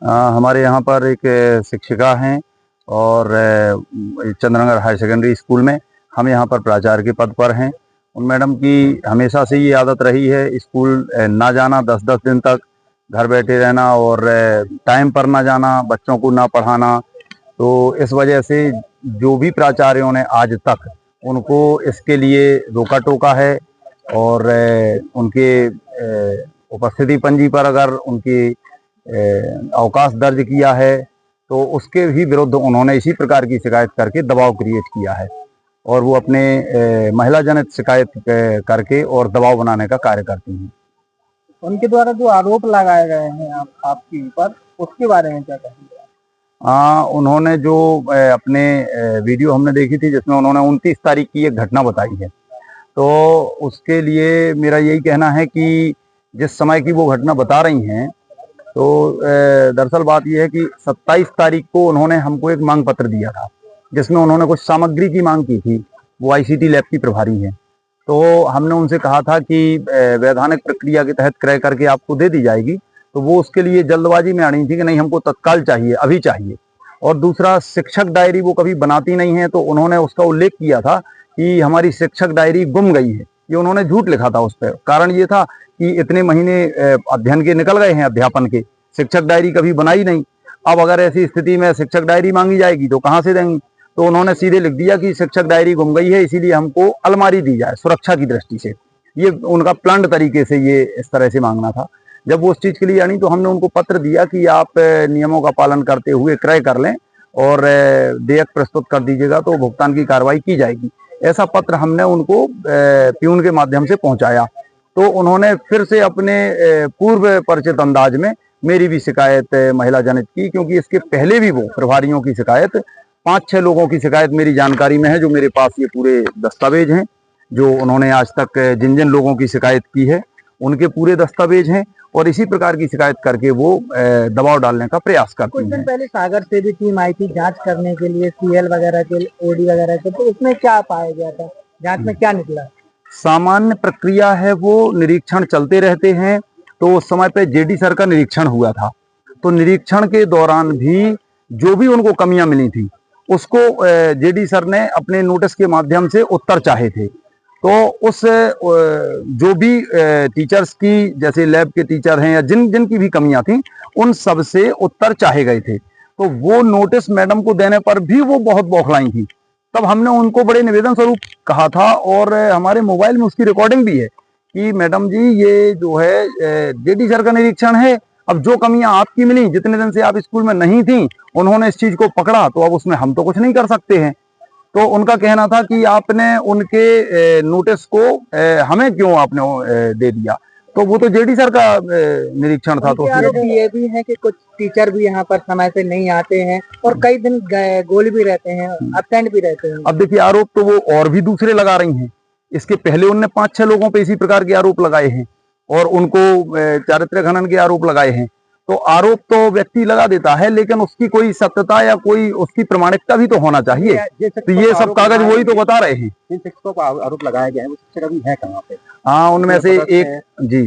हमारे यहाँ पर एक शिक्षिका हैं और चंद्रनगर हायर सेकेंडरी स्कूल में हम यहाँ पर प्राचार्य के पद पर हैं। उन मैडम की हमेशा से ये आदत रही है स्कूल ना जाना, 10-10 दिन तक घर बैठे रहना और टाइम पर ना जाना, बच्चों को ना पढ़ाना। तो इस वजह से जो भी प्राचार्यों ने आज तक उनको इसके लिए रोका टोका है और उनके उपस्थिति पंजी पर अगर उनकी अवकाश दर्ज किया है तो उसके भी विरुद्ध उन्होंने इसी प्रकार की शिकायत करके दबाव क्रिएट किया है और वो अपने महिला जनित शिकायत करके और दबाव बनाने का कार्य करती हैं। उनके द्वारा जो आरोप लगाए गए हैं आपके ऊपर, उसके बारे में क्या कहेंगे? उन्होंने जो अपने वीडियो हमने देखी थी जिसमें उन्होंने 29 तारीख की एक घटना बताई है, तो उसके लिए मेरा यही कहना है कि जिस समय की वो घटना बता रही हैं तो दरअसल बात यह है कि 27 तारीख को उन्होंने हमको एक मांग पत्र दिया था जिसमें उन्होंने कुछ सामग्री की मांग की थी। वो आईसीटी लैब की प्रभारी हैं, तो हमने उनसे कहा था कि वैधानिक प्रक्रिया के तहत क्रय करके आपको दे दी जाएगी। तो वो उसके लिए जल्दबाजी में आ रही थी कि नहीं, हमको तत्काल चाहिए, अभी चाहिए। और दूसरा, शिक्षक डायरी वो कभी बनाती नहीं है, तो उन्होंने उसका उल्लेख किया था कि हमारी शिक्षक डायरी गुम गई है। ये उन्होंने झूठ लिखा था उस पर। कारण ये था कि इतने महीने अध्ययन के निकल गए हैं, अध्यापन के, शिक्षक डायरी कभी बनाई नहीं। अब अगर ऐसी स्थिति में शिक्षक डायरी मांगी जाएगी तो कहाँ से देंगी? तो उन्होंने सीधे लिख दिया कि शिक्षक डायरी गुम गई है, इसीलिए हमको अलमारी दी जाए सुरक्षा की दृष्टि से। ये उनका प्लान्ड तरीके से ये इस तरह से मांगना था। जब वो उस चीज के लिए आनी तो हमने उनको पत्र दिया कि आप नियमों का पालन करते हुए क्रय कर लें और देयक प्रस्तुत कर दीजिएगा तो भुगतान की कार्रवाई की जाएगी। ऐसा पत्र हमने उनको प्यून के माध्यम से पहुंचाया। तो उन्होंने फिर से अपने पूर्व परिचित अंदाज में मेरी भी शिकायत महिला जनित की, क्योंकि इसके पहले भी वो प्रभारियों की शिकायत, 5-6 लोगों की शिकायत मेरी जानकारी में है, जो मेरे पास ये पूरे दस्तावेज हैं, जो उन्होंने आज तक जिन जिन लोगों की शिकायत की है उनके पूरे दस्तावेज हैं। और इसी प्रकार की शिकायत करके वो दबाव डालने का प्रयास करती कुछ दिन हैं। पहले सागर से भी टीम आई थी जांच करने के लिए, सीएल वगैरह के, ओडी वगैरह के, तो उसमें क्या पाया गया था? जांच में क्या निकला? सामान्य प्रक्रिया है, वो निरीक्षण चलते रहते हैं। तो उस समय पे जेडी सर का निरीक्षण हुआ था, तो निरीक्षण के दौरान भी जो भी उनको कमियां मिली थी उसको जेडी सर ने अपने नोटिस के माध्यम से उत्तर चाहे थे। तो उस जो भी टीचर्स की, जैसे लैब के टीचर हैं या जिन जिन की भी कमियां थी, उन सब से उत्तर चाहे गए थे। तो वो नोटिस मैडम को देने पर भी वो बहुत बौखलाई थी। तब हमने उनको बड़े निवेदन स्वरूप कहा था और हमारे मोबाइल में उसकी रिकॉर्डिंग भी है कि मैडम जी, ये जो है जेडी सर का निरीक्षण है, अब जो कमियां आपकी मिली, जितने दिन से आप स्कूल में नहीं थी, उन्होंने इस चीज को पकड़ा, तो अब उसमें हम तो कुछ नहीं कर सकते हैं। तो उनका कहना था कि आपने उनके नोटिस को हमें क्यों आपने दे दिया? तो वो तो जेडी सर का निरीक्षण था। तो ये भी है कि कुछ टीचर भी यहाँ पर समय से नहीं आते हैं और कई दिन गोल भी रहते हैं, अब्सेंट भी रहते हैं। अब देखिए, आरोप तो वो और भी दूसरे लगा रही हैं। इसके पहले उनने 5-6 लोगों पे इसी प्रकार के आरोप लगाए हैं और उनको चारित्र्य खनन के आरोप लगाए हैं। तो आरोप तो व्यक्ति लगा देता है, लेकिन उसकी कोई सत्यता या कोई उसकी प्रमाणिकता भी तो होना चाहिए। तो ये सब कागज वही तो बता रहे हैं। जिन शिक्षकों को आरोप लगाया गया है वो शिक्षक अभी है कहाँ पे? हाँ, उनमें से एक जी,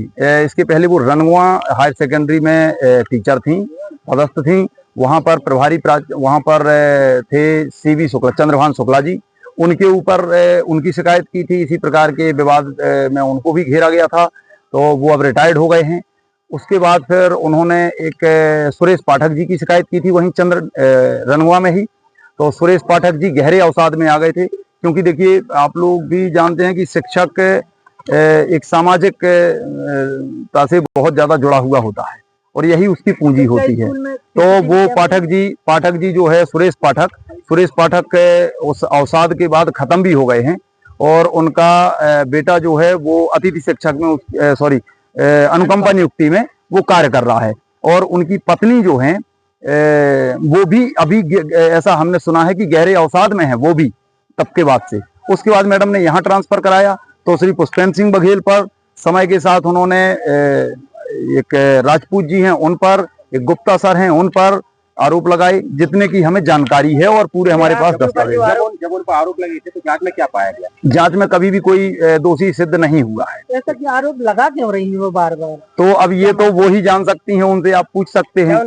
इसके पहले वो रनवा हायर सेकेंडरी में टीचर थी, पदस्थ थी। वहां पर प्रभारी वहां पर थे सीवी शुक्ला, चंद्रभान शुक्ला जी। उनके ऊपर उनकी शिकायत की थी, इसी प्रकार के विवाद में उनको भी घेरा गया था। तो वो अब रिटायर्ड हो गए हैं। उसके बाद फिर उन्होंने एक सुरेश पाठक जी की शिकायत की थी, वहीं रनवा में ही। तो सुरेश पाठक जी गहरे अवसाद में आ गए थे, क्योंकि देखिए, आप लोग भी जानते हैं कि शिक्षक एक सामाजिक से बहुत ज्यादा जुड़ा हुआ होता है और यही उसकी पूंजी होती है। तो वो पाठक जी जो है, सुरेश पाठक उस अवसाद के बाद खत्म भी हो गए हैं और उनका बेटा जो है वो अतिथि शिक्षक में अनुकंपा नियुक्ति में वो कार्य कर रहा है। और उनकी पत्नी जो है वो भी अभी ऐसा हमने सुना है कि गहरे अवसाद में है, वो भी तब के बाद से। उसके बाद मैडम ने यहाँ ट्रांसफर कराया, तो श्री पुष्पेंद्र सिंह बघेल पर समय के साथ उन्होंने एक राजपूत जी हैं उन पर, एक गुप्ता सर हैं उन पर आरोप लगाए, जितने की हमें जानकारी है और पूरे हमारे पास दस्तावेज। जब उन पर आरोप लगे थे तो जांच में क्या पाया गया? जांच में कभी भी कोई दोषी सिद्ध नहीं हुआ है। ऐसा कि आरोप लगा क्यों रही है वो बार बार? तो अब ये तो वो ही जान सकती हैं, उनसे आप पूछ सकते हैं।